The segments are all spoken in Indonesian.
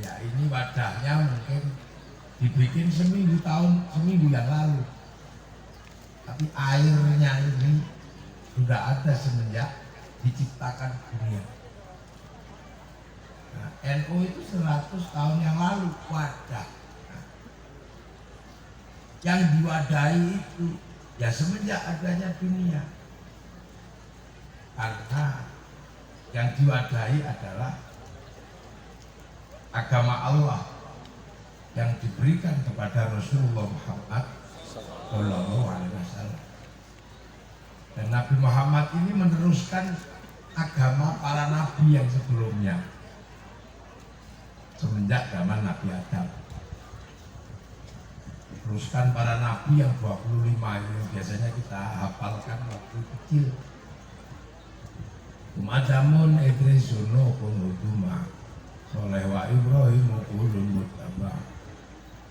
Ya ini wadahnya mungkin dibikin seminggu yang lalu, tapi airnya ini sudah ada semenjak diciptakan dunia. Nah, NU itu 100 tahun yang lalu wadah. Nah, yang diwadahi itu ya semenjak adanya dunia, karena yang diwadahi adalah agama Allah yang diberikan kepada Rasulullah Muhammad Shallallahu Alaihi Wasallam. Dan Nabi Muhammad ini meneruskan agama para nabi yang sebelumnya semenjak zaman Nabi Adam. Teruskan para nabi yang 25 ini biasanya kita hafalkan waktu kecil. Umadamun Idris Nuh Huduma Soleh wa Ibrahim ulul muttaba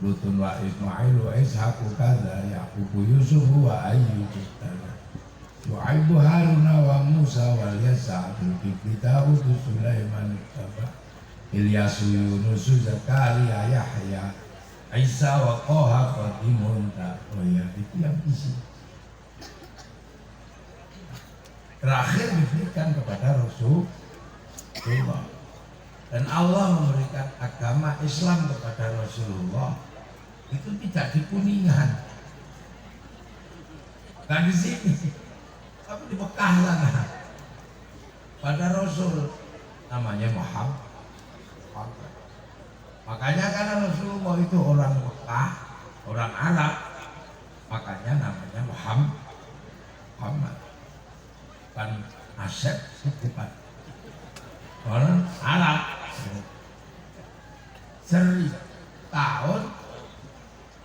Lutun wa Ismail wa Ishaq kadza Yaqub Yusuf wa Ayyub Shu'aib Harun wa Musa wal Yasa Zulkifli Daud Sulaiman Taba Ilyas Yunus Zakaria Yahya Isa wa Qaha Fatimun Ta'oya. Itu yang isi. Terakhir diberikan kepada Rasulullah. Dan Allah memberikan agama Islam kepada Rasulullah itu tidak di Kuningan, bukan di sini, tapi di Mekah sana. Pada Rasul namanya Muhammad. Makanya karena Rasulullah itu orang Mekah, orang Arab, makanya namanya Muhammad. Bukan Asep, bukan orang Arab. 1000 tahun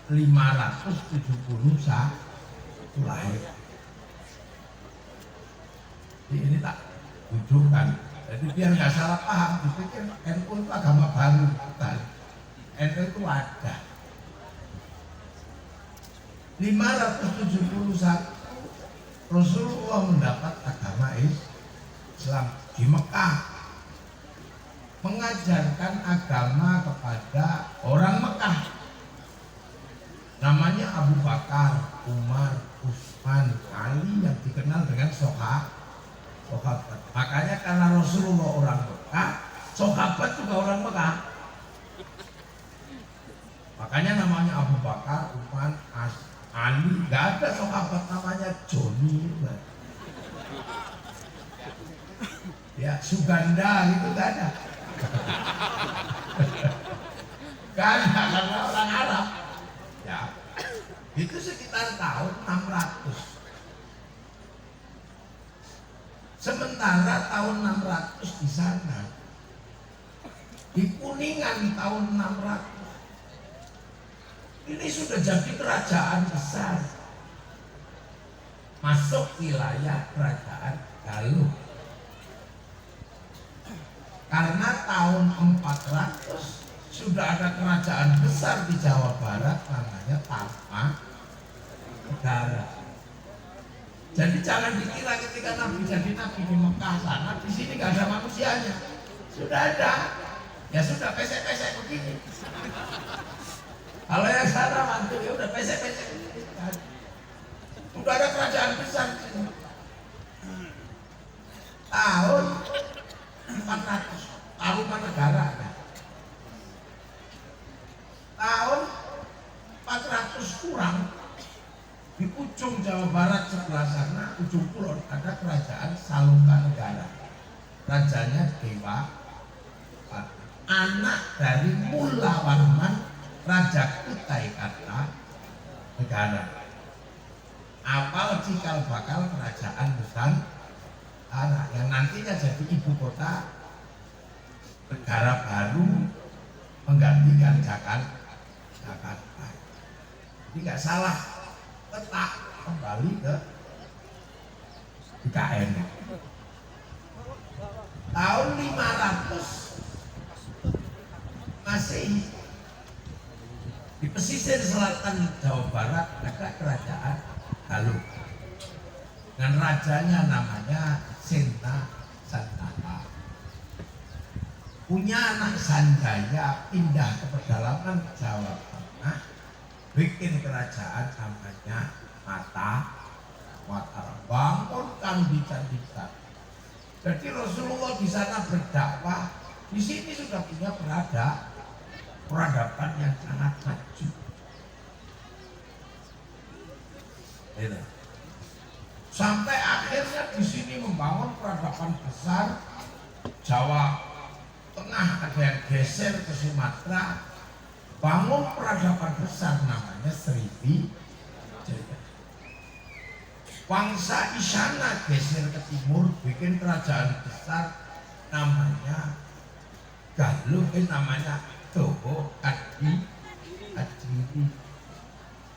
571 lahir. Jadi ini tak ujungkan. Jadi biar nggak salah paham, dipikir NU itu agama baru. Bukan. NU itu ada. 571 Rasulullah mendapat agama Islam di Mekah, mengajarkan agama kepada orang Mekah. Namanya Abu Bakar, Umar, Utsman, Ali yang dikenal dengan sahabat. Makanya karena Rasulullah orang Mekah, sahabat juga orang Mekah. Makanya namanya Abu Bakar, Umar, Ali. Gak ada sahabat namanya Joni. Ya Suganda gitu gak ada. Karena orang Arab ya itu sekitar tahun 600. Sementara tahun 600 di sana, di Kuningan tahun 600 ini sudah jadi kerajaan besar, masuk wilayah kerajaan Galuh. Karena tahun 400 sudah ada kerajaan besar di Jawa Barat namanya Tarumanegara. Jadi jangan dikira ketika Nabi jadi Nabi di Mekah sana, di sini nggak ada manusianya. Sudah ada, ya sudah pesek-pesek begini. Kalau yang sana mantu ya udah pesek-pesek begini. Sudah ada kerajaan besar di sini. Tahun 400 Tarumanegara. Tahun 400 kurang di ujung Jawa Barat sebelah sana, ujung kulon ada kerajaan Salungkanegara. Rajanya Dewa, anak dari Mula Warman, Raja Kutai Kartanegara. Apal cikal bakal kerajaan Nusantara yang nantinya jadi ibu kota negara baru menggantikan Jakarta. Jadi nggak salah letak kembali ke IKN. Tahun 500 Masehi di pesisir selatan Jawa Barat ada kerajaan Galuh dan rajanya namanya Sinta Santaka. punya anak Sanjaya pindah ke pedalaman Jawa Tengah, bikin kerajaan namanya Mataram, bangunkan di candi-candi. Jadi Rasulullah di sana berdakwah, di sini sudah punya peradaban yang sangat maju. Sampai akhirnya di sini membangun peradaban besar. Jawa Tengah ada yang geser ke Sumatera, bangun peradaban besar namanya Sriwijaya. Bangsa Isana geser ke timur, bikin kerajaan besar namanya Galuh, namanya Togo Kadiri.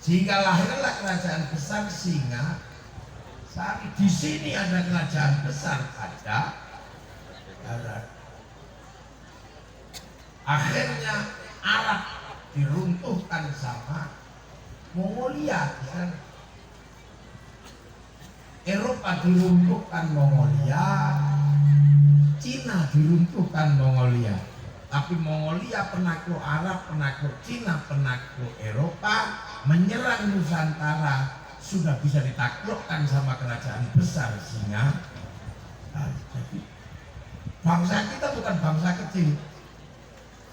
Sehingga lahirlah kerajaan besar Singasari. Di sini ada kerajaan besar ada. Akhirnya Arab diruntuhkan sama Mongolia di sana. Eropa diruntuhkan Mongolia, Cina diruntuhkan Mongolia. Tapi Mongolia penakluk Arab, penakluk Cina, penakluk Eropa, menyerang Nusantara, sudah bisa ditaklukkan sama kerajaan besar Singa. Jadi bangsa kita bukan bangsa kecil.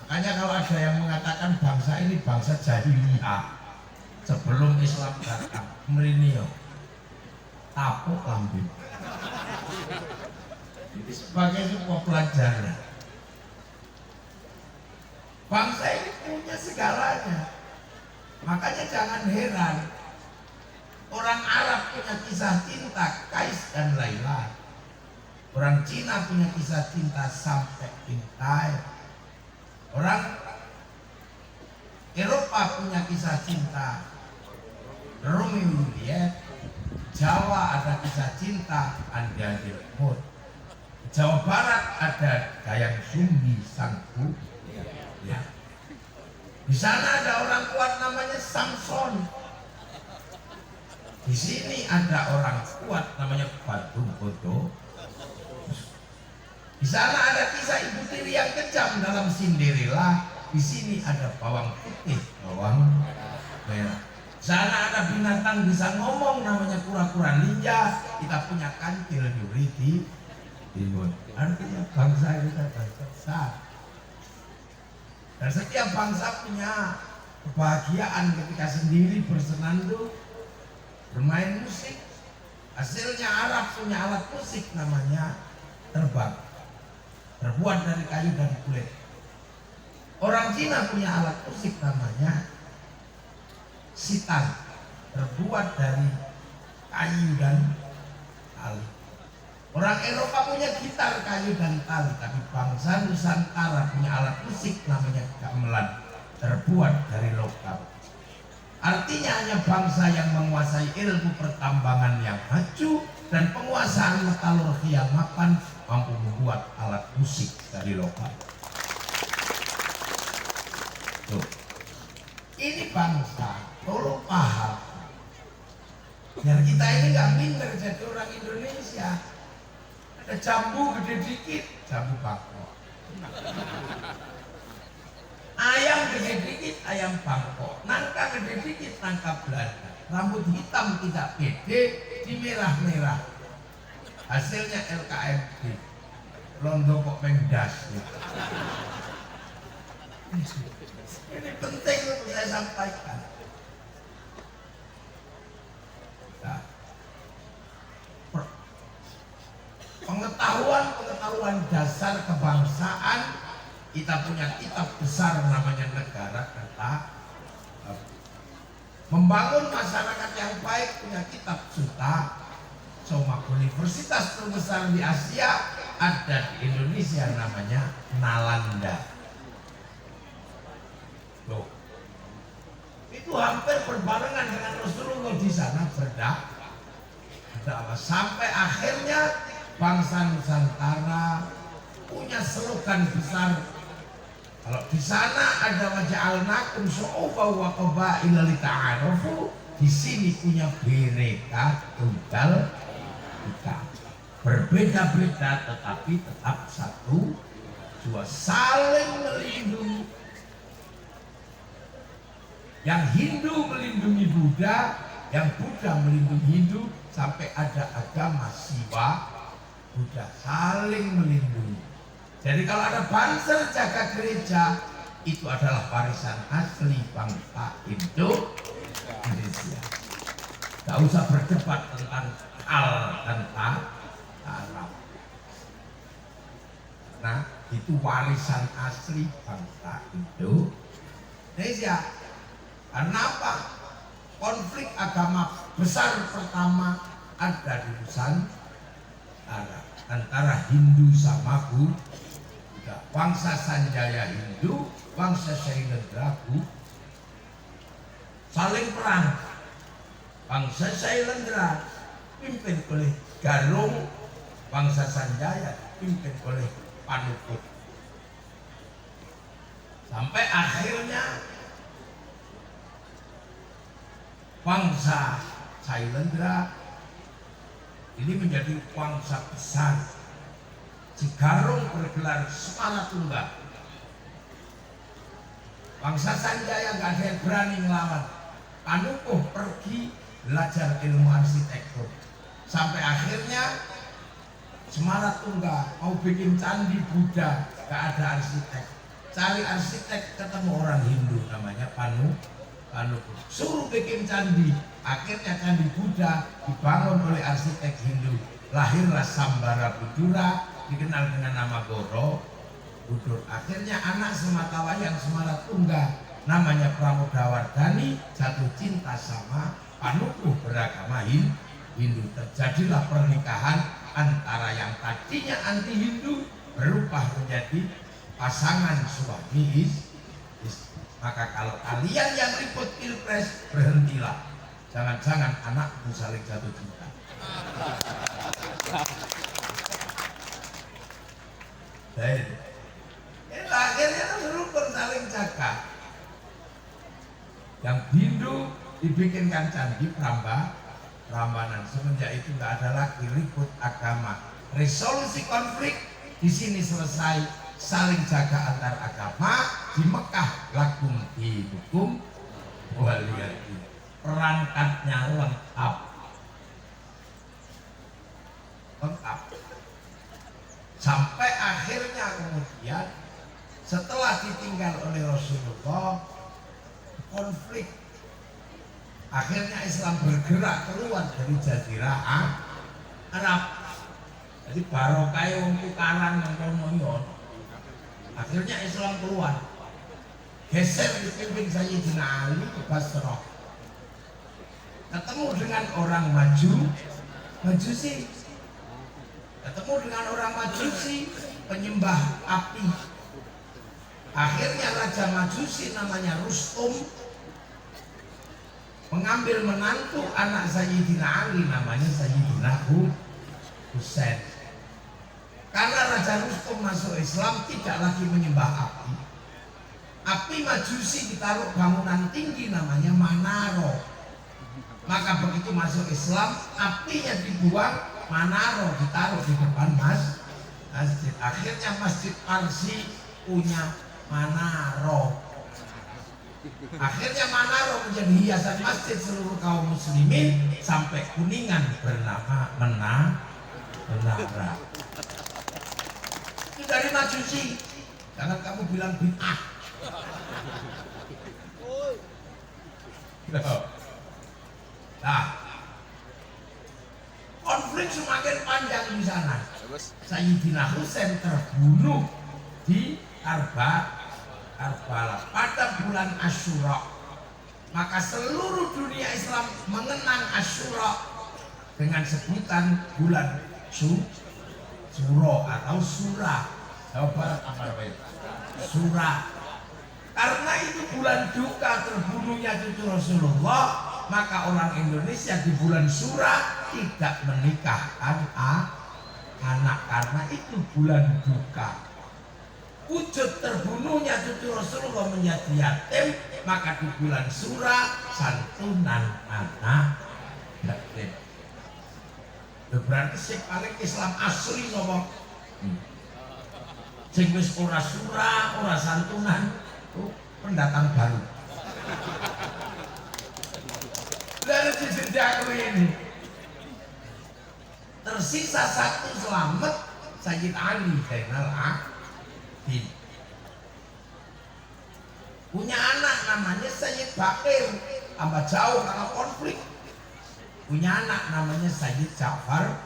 Makanya kalau ada yang mengatakan bangsa ini bangsa jahiliyah sebelum Islam datang, merinio tapuk lambung. Ini sebagai sebuah pelajaran. Bangsa ini punya segalanya. Makanya jangan heran orang Arab punya kisah cinta Kais dan Laila. Orang Cina punya kisah cinta sampai Intai. Orang Eropa punya kisah cinta Romeo Juliet. Jawa ada kisah cinta Andi Mut. Jawa Barat ada Dayang Sumbi Sangku. Ya. Di sana ada orang kuat namanya Samson. Di sini ada orang kuat namanya Badung Bodo. Di sana ada kisah ibu tiri yang kejam dalam Cinderella. Di sini ada bawang putih, bawang merah. Di sana ada binatang bisa ngomong namanya kura-kura ninja. Kita punya kancil Yuriti Timun. Artinya bangsa kita bangsa besar. Dan setiap bangsa punya kebahagiaan ketika sendiri bersenandung, bermain musik. Hasilnya Arab punya alat musik namanya terbang, terbuat dari kayu dan kulit. Orang Cina punya alat musik namanya sitar, terbuat dari kayu dan tali. Orang Eropa punya gitar, kayu dan tali. Tapi bangsa Nusantara punya alat musik namanya gamelan, terbuat dari logam. Artinya hanya bangsa yang menguasai ilmu pertambangan yang maju dan penguasaan metalurgi yang mapan mampu membuat alat musik dari logam. Tuh. Ini bangsa, tolong paham. Biar kita ini gak minder jadi orang Indonesia. Ada jambu gede dikit, jambu Bangkok. Ayam gede dikit, ayam Bangkok. Nangka gede dikit, nangka Belanda. Rambut hitam tidak pede, dimerah-merah. Hasilnya LKMD. Londo kok mendas. Ini penting untuk saya sampaikan. Nah, pengetahuan dasar kebangsaan, kita punya kitab besar namanya Negara Kerta. Membangun masyarakat yang baik punya kitab Suta Soma. Universitas terbesar di Asia ada di Indonesia namanya Nalanda. Loh, itu hampir berbarengan dengan Rasulullah di sana berdakwah. Sampai akhirnya bangsa Nusantara punya slogan besar. Kalau di sana ada waja'alnakum syu'uban wa qabaila lita'arafu, di sini punya Bhinneka Tunggal Ika. Berbeda-beda tetapi tetap satu dua saling melindungi. Yang Hindu melindungi Buddha, yang Buddha melindungi Hindu, sampai ada agama Siwa, Buddha saling melindungi. Jadi kalau ada banser jaga gereja, itu adalah warisan asli bangsa Indonesia. Gak usah berdebat tentang hal tentang Arab. Nah, itu warisan asli bangsa Indonesia. Karena apa? Konflik agama besar pertama ada di Nusantara antara Hindu sama Buddha. Bangsa Sanjaya Hindu, bangsa Sailendra Buddha saling perang. Bangsa Sailendra pimpin oleh Garung, bangsa Sanjaya pimpin oleh Panuput. Sampai akhirnya bangsa Sailendra ini menjadi bangsa besar. Cigarung bergelar Semanatunggal. Bangsa Sanjaya nggak ada yang berani melawan. Panukuh pergi belajar ilmu arsitektur. Sampai akhirnya Semanatunggal mau bikin candi Buddha, nggak ada arsitek. Cari arsitek, ketemu orang Hindu namanya Panukuh. Suruh bikin candi. Akhirnya candi Buddha dibangun oleh arsitek Hindu. Lahirlah Sambara Budura, dikenal dengan nama Borobudur. Akhirnya anak sematawayang Semanatunggal namanya Pramodawardhani jatuh cinta sama Panukuh beragama Hindu. Terjadilah pernikahan antara yang tadinya anti Hindu berubah menjadi pasangan suami istri. Maka kalau kalian yang ribut pilpres, berhentilah. Jangan-jangan anakmu saling jatuh cinta. Akhirnya rukun saling jaga. Yang Hindu dibikinkan candi Prambanan. Semenjak itu nggak ada lagi ribut agama. Resolusi konflik di sini selesai. Saling jaga antar agama. Di Mekah lakum dihukum waliyadin. Perangkatnya lengkap. Sampai akhirnya kemudian setelah ditinggal oleh Rasulullah, konflik. Akhirnya Islam bergerak keluar dari Jazirah Arab. Jadi barokah wong tukaran nang. Akhirnya Islam keluar. Geser dipimpin Sayyidina Ali ke Basrah. Ketemu dengan orang Majusi. Ketemu dengan orang Majusi penyembah api. Akhirnya Raja Majusi namanya Rustum mengambil menantu anak Sayyidina Ali namanya Sayyidina Husain. Karena Raja Rustum masuk Islam tidak lagi menyembah api. Api Majusi ditaruh bangunan tinggi namanya Manaro. Maka begitu masuk Islam, apinya dibuang, Manaro ditaruh di depan masjid. Akhirnya Masjid Parsi punya Manaro. Akhirnya Manaro menjadi hiasan masjid seluruh kaum muslimin sampai Kuningan bernama Menara. Itu dari Majusi. Jangan kamu bilang bid'ah. Nah, konflik semakin panjang di sana. Sayyidina Husain terbunuh di Karbala pada bulan Asyura. Maka seluruh dunia Islam mengenang Asyura dengan sebutan bulan Suro atau Sura. Jawa Barat apa namanya? Sura. Karena itu bulan duka terbunuhnya cucu Rasulullah, maka orang Indonesia di bulan Sura tidak menikahkan anak karena itu bulan duka. Wujud terbunuhnya cucu Rasulullah menjadi yatim, maka di bulan Sura santunan anak yatim. Berarti sing paling Islam asli nopo? Sing wis ora surah, ora santunan, pendatang baru. Dari sejak ini tersisa satu selamat, Sayyid Ali Zainal Abidin. Punya anak namanya Sayyid Bakir, tambah jauh karena konflik. Punya anak namanya Sayyid Ja'far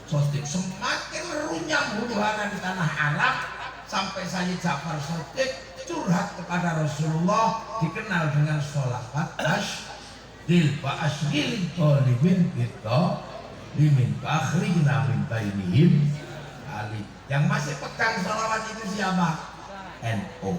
Shadiq. Semakin runyam huru-hara di tanah Arab sampai Sayyid Ja'far Shadiq curhat kepada Rasulullah, dikenal dengan sholawat ashdil wa ashdil tolibin kita limin akhrijna min bainihim ali. Yang masih pegang sholawat itu siapa? NU.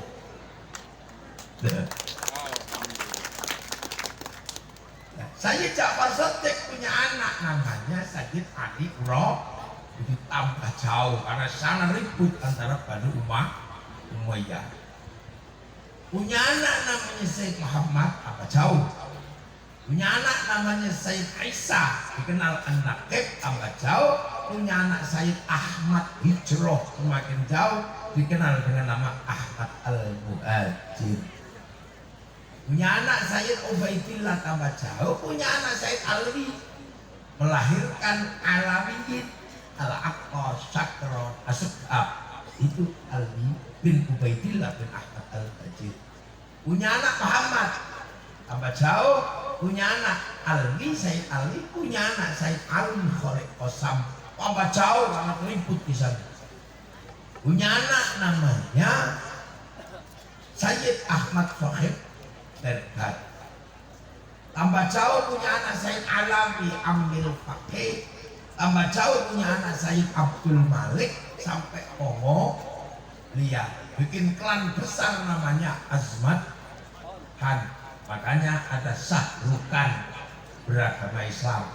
Sayyid Ja'far Shadiq punya anak namanya Sayyid Ali Uro. Ditambah jauh karena sana ribut antara Bani Umayyah. Punya anak namanya Sayyid Muhammad, apa jauh. Punya anak namanya Sayyid Isa, dikenal An-Naqib, tambah jauh. Punya anak Sayyid Ahmad Hijroh, semakin jauh, dikenal dengan nama Ahmad Al-Muhajir. Punya anak Sayyid Ubaidillah, tambah jauh. Punya anak Sayyid Ali, melahirkan Alawiyin, Al-Aqqa, Syakron, Asubab. Itu Ali bin Ubaidillah bin Ahmad Al-Muhajir. Punya anak Muhammad, tambah jauh. Punya anak Ali, Sayyid Ali. Punya anak Sayyid Ali Khorek Qasam, tambah jauh sangat ribut di sana. Punya anak namanya Sayyid Ahmad Sohib Berkat, tambah jauh. Punya anak Sayyid Alawi Ambil Fakih, tambah jauh. Punya anak Sayyid Abdul Malik sampai Kongo lihat bikin klan besar namanya Azmat Han. Makanya ada Sahrukan beragama Islam.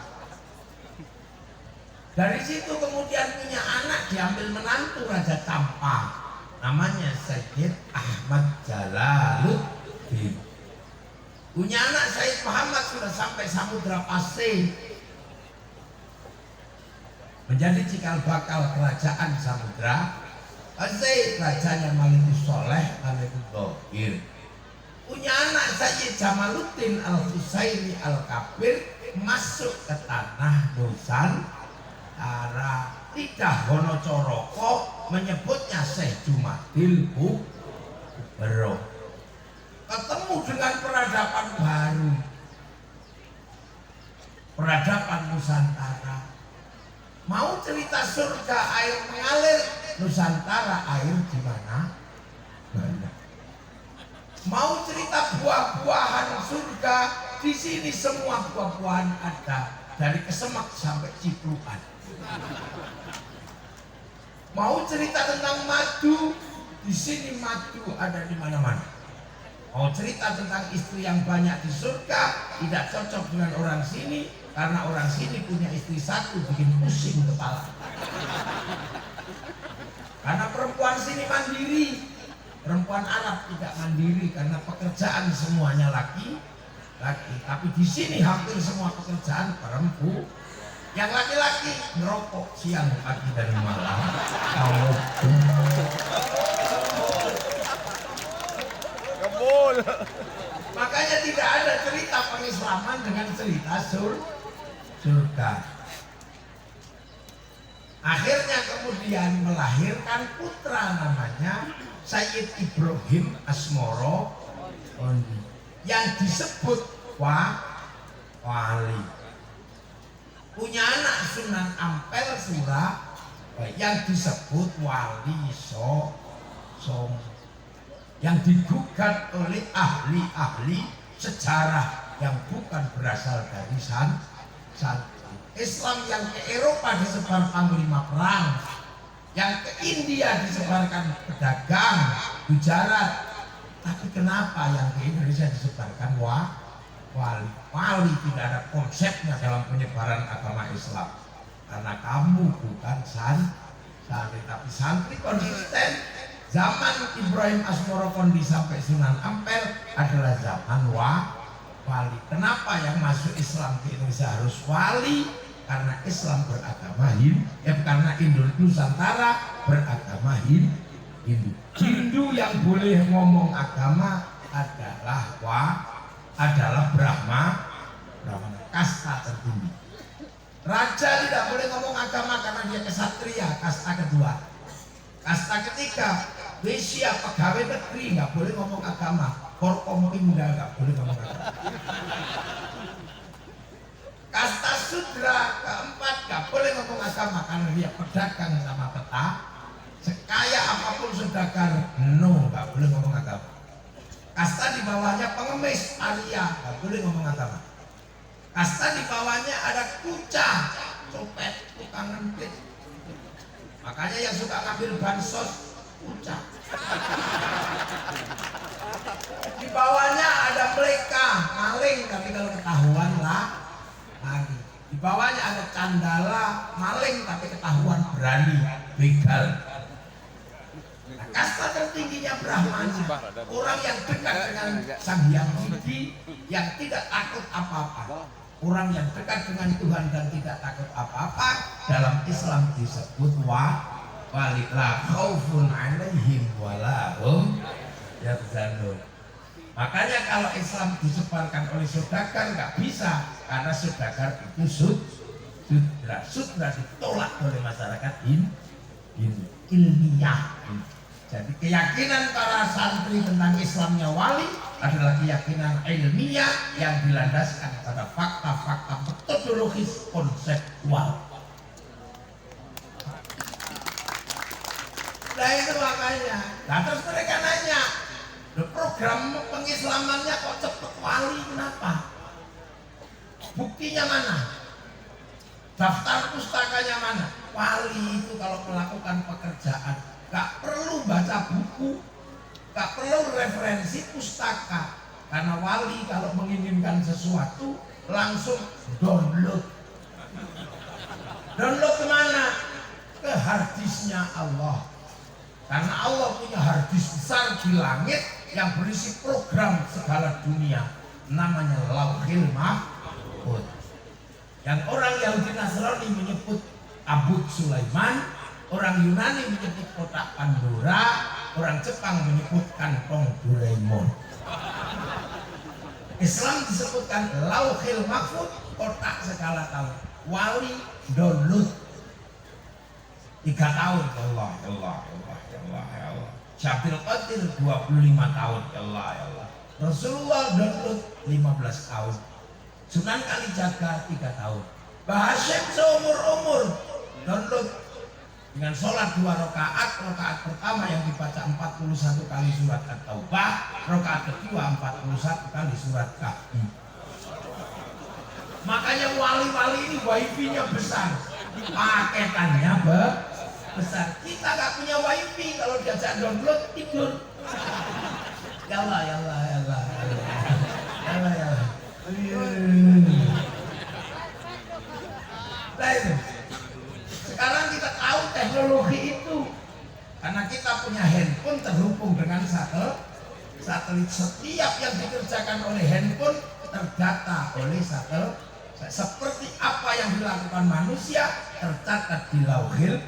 Dari situ kemudian punya anak diambil menantu Raja Tampa, namanya Sayyid Ahmad Jalaluddin. Punya anak Sayyid Muhammad sudah sampai Samudra Pasir, menjadi cikal bakal kerajaan Samudra Pasir. Rajanya Malikus Soleh, Malikus Dohir. Punya anak Sayyid Jamaluddin Al-Husaini Al-Kabir, masuk ke tanah Nusantara. Lidah Wonocoroko menyebutnya Syekh Jumadil Kubro. Ketemu dengan peradaban baru, peradaban Nusantara. Mau cerita surga air mengalir, Nusantara air di mana? Banyak. Mau cerita buah-buahan surga, di sini semua buah-buahan ada, dari Kesemek sampai Ciplukan. Mau cerita tentang madu, di sini madu ada di mana-mana. Mau cerita tentang istri yang banyak di surga, tidak cocok dengan orang sini, karena orang sini punya istri satu, bikin pusing kepala. Karena perempuan sini mandiri, perempuan Arab tidak mandiri karena pekerjaan semuanya laki. Tapi di sini hampir semua pekerjaan perempuan. Yang laki-laki ngerokok siang, pagi, dan malam. Kebul. Makanya tidak ada cerita pengislaman dengan cerita surga. Akhirnya kemudian melahirkan putra namanya Sayyid Ibrahim Asmoro yang disebut wali. Punya anak Sunan Ampel Surah yang disebut Wali Songo, yang digugat oleh ahli-ahli sejarah yang bukan berasal dari Islam. Yang ke Eropa disebar panglima perang, yang ke India disebarkan pedagang, Gujarat. Tapi kenapa yang ke Indonesia disebarkan wali? Tidak ada konsepnya dalam penyebaran agama Islam. Karena kamu bukan santri, tapi santri konsisten. Zaman Ibrahim Asmoro Kondi sampai Sunan Ampel adalah zaman wali. Kenapa yang masuk Islam ke Indonesia harus wali? Karena Islam beragama Hindu, karena Nusantara beragama Hindu. Hindu yang boleh ngomong agama adalah Brahma, kasta tertinggi. Raja tidak boleh ngomong agama karena dia kesatria, kasta kedua. Kasta ketiga, Wesia, pegawai negeri, nggak boleh ngomong agama. Forkompimda nggak boleh ngomong agama. Kasta Sudra keempat nggak boleh ngomong agama karena dia pedagang sama peta. Sekaya apapun saudagar, no, nggak boleh ngomong agama. Kasta di bawahnya pengemis, Arya, nggak boleh ngomong agama. Kasta di bawahnya ada kuca, copet, tukang ngentit. Makanya yang suka ngambil bansos, kuca. Di bawahnya ada mereka, maling, tapi kalau ketahuan lah, lari. Di bawahnya ada candala, maling, tapi ketahuan berani, begal. Nah, kasta tertingginya Brahmana, orang yang dekat dengan Sang Hyang Widi, yang tidak takut apa-apa. Orang yang dekat dengan Tuhan dan tidak takut apa-apa, dalam Islam disebut la khaufun 'alaihim wa la hum yahzanun. Makanya kalau Islam disebarkan oleh saudagar nggak bisa, karena saudagar itu sudra ditolak oleh masyarakat ilmiah. Jadi keyakinan para santri tentang Islamnya wali adalah keyakinan ilmiah yang dilandaskan pada fakta-fakta metodologis konseptual. Nah itu makanya. Nah terus mereka nanya, program pengislamannya kok cepet wali, kenapa? Buktinya mana? Daftar pustakanya mana? Wali itu kalau melakukan pekerjaan gak perlu baca buku, gak perlu referensi pustaka, karena wali kalau menginginkan sesuatu langsung download kemana? Ke harddisknya Allah, karena Allah punya harddisk besar di langit yang berisi program segala dunia, namanya Lauhil Mahfuz. Yang orang Yahudi Nasrani menyebut Abud Sulaiman, orang Yunani menyebut kotak Pandora, orang Jepang menyebut kantong Doraemon. Islam disebutkan Lauhil Mahfuz, kotak segala tahun. Wali download 3 tahun, Allah. Syafil Qadir 25 tahun, Allah. Rasulullah download 15 tahun. Sunan Kalijaga 3 tahun. Mbah Hashim seumur-umur download dengan sholat 2 rakaat. Rakaat pertama yang dibaca 41 kali surat At-Taubah, rakaat kedua 41 kali surat Kahfi. Makanya wali-wali ini wifi-nya besar, paketannya besar. Kita gak punya wifi, kalau diajak download tidur. Ya Allah. Nah itu. Sekarang kita tahu teknologi itu karena kita punya handphone terhubung dengan satelit. Setiap yang dikerjakan oleh handphone terdata oleh satelit. Seperti apa yang dilakukan manusia tercatat di Lauhil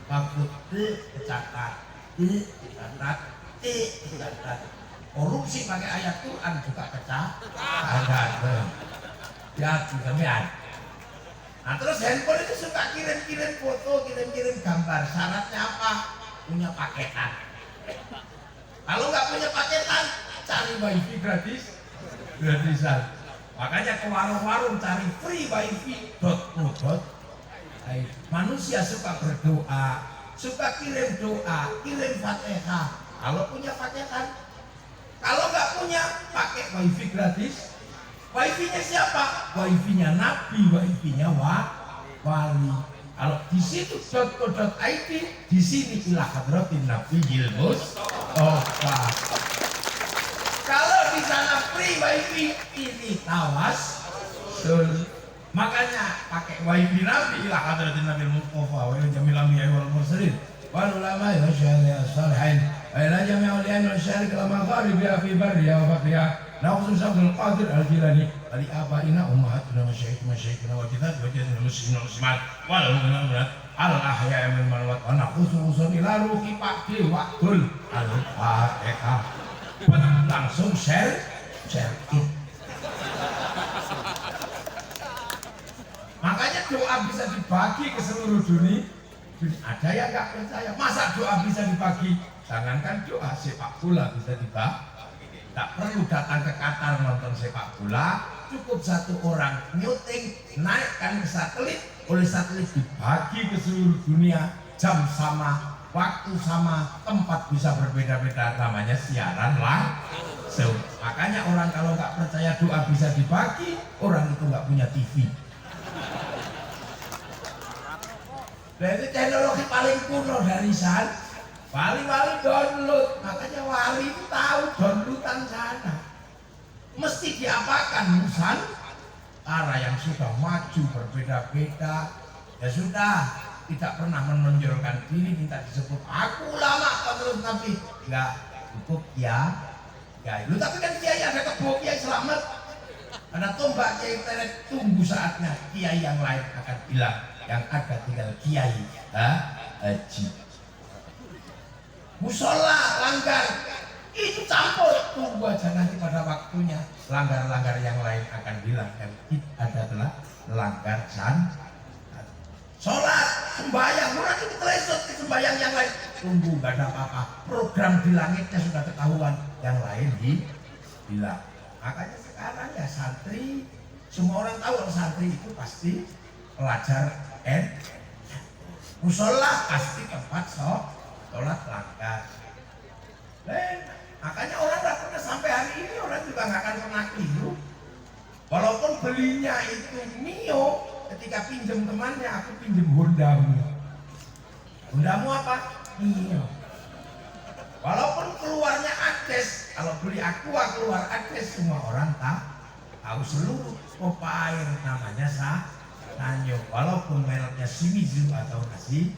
Mahfuz. Dicatat. Korupsi pakai ayat Quran juga pecah. Ya, demikian. Nah terus handphone itu suka kirim-kirim foto, kirim-kirim gambar. Syaratnya apa? Punya paketan. Kalau nggak punya paketan, cari wifi gratisan. Makanya ke warung-warung cari free wifi.co.id. Manusia suka berdoa, suka kirim doa, kirim Fatihah. Kalau punya paketan, kalau nggak punya, pakai wifi gratis. Wifi-nya siapa? Wifi-nya Nabi, wifi-nya wali. Kalau di situ .co.id, di sini ila hadratin Nabiyil Mustafa. Kalau di sana free wifi, ini tawassul. Makanya pakai wifi Nabi ila hadratin Nabiyil Mustafa wa ila jamil anbiya wal mursalin wal ulama wa syahadatin salihin wa ila jami'il awliya wal syariki al magharib fi barriya wa faqriya. Nah khususnya Abdul Qadir Al-Jilani Bali abaina ummahatuna masyayikhina wa kita wajadna muslimin muslimat walau benar al ahya min malwat wa nakhususun ila ruhi pakdi waqtul al-fatihah. Langsung share it. Makanya doa bisa dibagi ke seluruh dunia. Ada yang nggak percaya, masa doa bisa dibagi? Jangankan doa sepak bola bisa dibagi. Tak perlu datang ke Qatar nonton sepak bola, cukup satu orang nyuting, naikkan ke satelit, oleh satelit dibagi ke seluruh dunia, jam sama, waktu sama, tempat bisa berbeda-beda, namanya siaran langsung. Makanya orang kalau nggak percaya doa bisa dibagi, orang itu nggak punya TV. Jadi teknologi paling kuno dari sana. Wali-wali download, makanya wali itu tahu downloadan sana. Mesti diapakan Nusantara yang sudah maju berbeda-beda. Ya sudah, tidak pernah menonjolkan diri, minta disebut aku ulama terus tapi enggak cukup ya. Lu tapi kan kiai ada kebo, kiai selamat. Ada tombak kiai teret, tunggu saatnya kiai yang lain akan bilang yang ada tinggal kiai haji. Musola langgar itu campur, tunggu aja nanti pada waktunya langgar-langgar yang lain akan bilang yang itu adalah langgar sholat sembahyang murah itu telesot ke sembahyang yang lain, tunggu gak ada apa-apa, program di langitnya sudah ketahuan, yang lain bilang. Makanya sekarang ya santri, semua orang tahu santri itu pasti pelajar musola pasti tempat sholat langgar. Makanya orang nggak pernah sampai hari ini orang juga nggak akan pernah keliru. Walaupun belinya itu Mio, ketika pinjam temannya aku pinjam Hondamu. Hondamu apa? Mio. Walaupun keluarnya Ades, kalau beli Aqua keluar Ades, semua orang tahu seluruh kopa air namanya Sanyo. Walaupun mereknya Shimizu atau Nasi.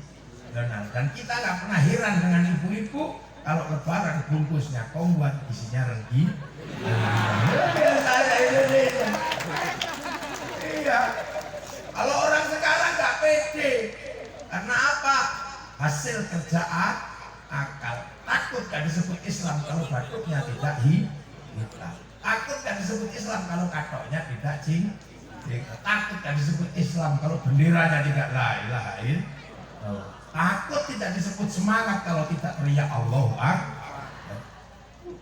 Dan kita nggak pernah heran dengan ibu-ibu kalau lebaran bungkusnya kongguan isinya renggi. Iya. Kalau orang sekarang nggak pede, karena apa? Hasil kerja akal. Takut gak disebut Islam kalau batuknya tidak hitam. Takut gak disebut Islam kalau katoknya tidak jing. Takut gak disebut Islam kalau benderanya tidak la ilaha illallah. Takut tidak disebut semangat kalau tidak teriak Allahu Akbar.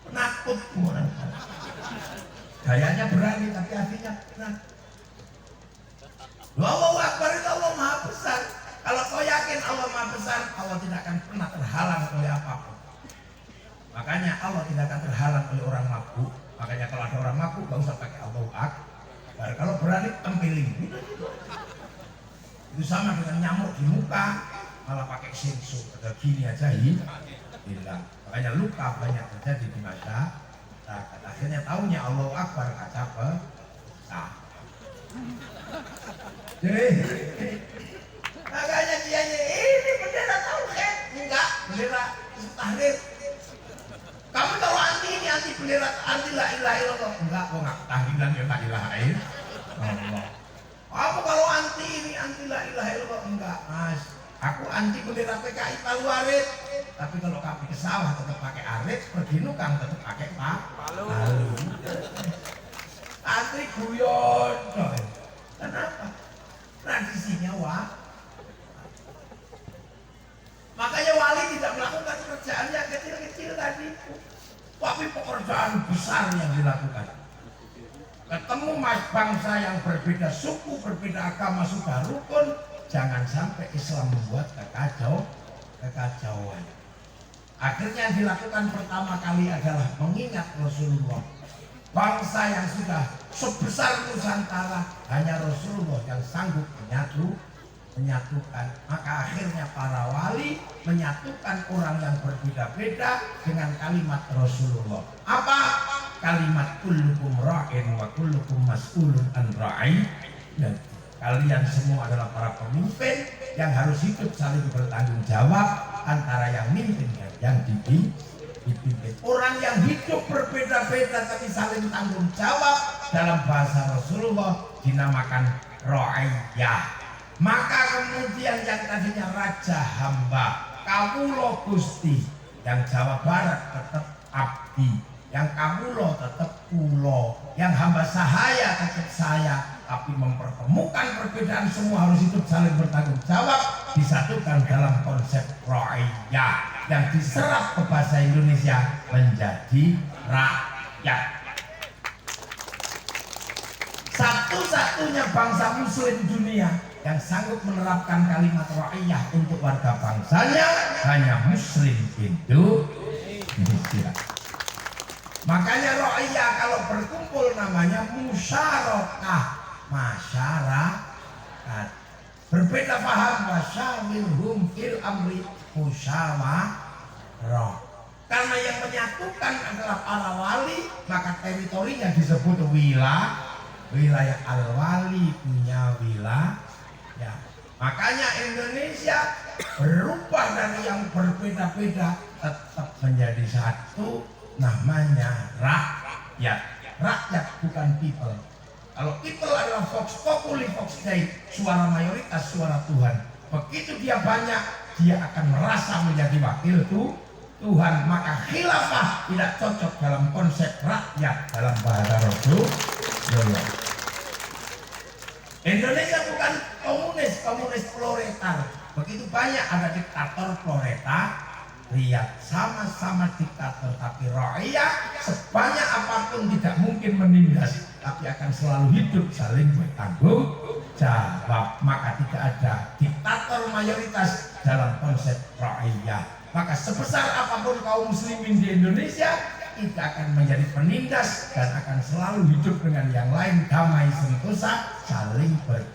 Penakut orang. Gayanya berani tapi hatinya penakut. Allahu Akbar itu Allah Maha Besar. Kalau kau yakin Allah Maha Besar, Allah tidak akan pernah terhalang oleh apapun. Makanya Allah tidak akan terhalang oleh orang mabuk. Makanya kalau ada orang mabuk gak usah pakai Allahu Akbar. Kalau berani tempelin. Itu sama dengan nyamuk di muka. Malah pakai sensor, ada gini aja hilang. Makanya luka banyak terjadi di masyarakat. Akhirnya taunya Allahu Akbar kaca pecah. Jadi makanya kiainya ini bendera tauhid, enggak bendera tahrir. Kamu kalau anti ini anti bendera, anti la ilaha illallah, enggak, kok nggak tahlilan ya la ilaha illallah. Kamu kalau anti ini anti la ilaha illallah, enggak mas. Aku anti bendera PKI Palu Arit, tapi kalau kami ke sawah tetap pakai arit, pergi nukang tetap pakai palu. Antri guyon, kenapa? Tradisinya makanya wali tidak melakukan pekerjaan yang kecil-kecil tadi, tapi pekerjaan besar yang dilakukan. Ketemu bangsa yang berbeda suku, berbeda agama sudah rukun. Jangan sampai Islam membuat kekacauan. Akhirnya yang dilakukan pertama kali adalah mengingat Rasulullah. Bangsa yang sudah sebesar Nusantara, hanya Rasulullah yang sanggup menyatukan. Maka akhirnya para wali menyatukan orang yang berbeda-beda dengan kalimat Rasulullah. Apa? Kalimat kullukum ra'in wa kullukum mas'ulun an ra'iyati. Kalian semua adalah para pemimpin yang harus hidup saling bertanggung jawab antara yang mimpin dan yang dipimpin. dipimpin. Orang yang hidup berbeda-beda tapi saling tanggung jawab, dalam bahasa Rasulullah dinamakan ra'iyah. Maka kemudian yang tadinya raja hamba, kawula Gusti, yang Jawa Barat tetap abdi, yang kawula tetap kula, yang hamba sahaya tetap saya, tapi mempertemukan perbedaan semua harus hidup saling bertanggung jawab, disatukan dalam konsep ra'iyah yang diserap ke bahasa Indonesia menjadi rakyat. Satu-satunya bangsa muslim dunia yang sanggup menerapkan kalimat ra'iyah untuk warga bangsanya hanya muslim Indonesia. Makanya ra'iyah kalau berkumpul namanya musyarakah, masyarakat. Berbeda paham, wasyawirhum fil amri, musyawarah. Karena yang menyatukan adalah para wali, maka teritorinya disebut wilayah al-wali, punya wilayah. Makanya Indonesia berubah dari yang berbeda-beda tetap menjadi satu, namanya rakyat. Rakyat bukan people. Kalau people adalah vox populi vox dei, suara mayoritas suara Tuhan. Begitu dia banyak, dia akan merasa menjadi wakil Tuhan. Maka khilafah tidak cocok dalam konsep rakyat dalam bahasa Rasulullah. Indonesia bukan komunis proletar. Begitu banyak ada diktator proletar. Lihat, sama-sama diktator, tapi rakyat sebanyak apapun tidak mungkin menindas, tapi akan selalu hidup saling bertanggung jawab. Maka tidak ada diktator mayoritas dalam konsep rakyat. Maka sebesar apapun kaum muslimin di Indonesia tidak akan menjadi penindas dan akan selalu hidup dengan yang lain, damai sentosa, saling bertanggung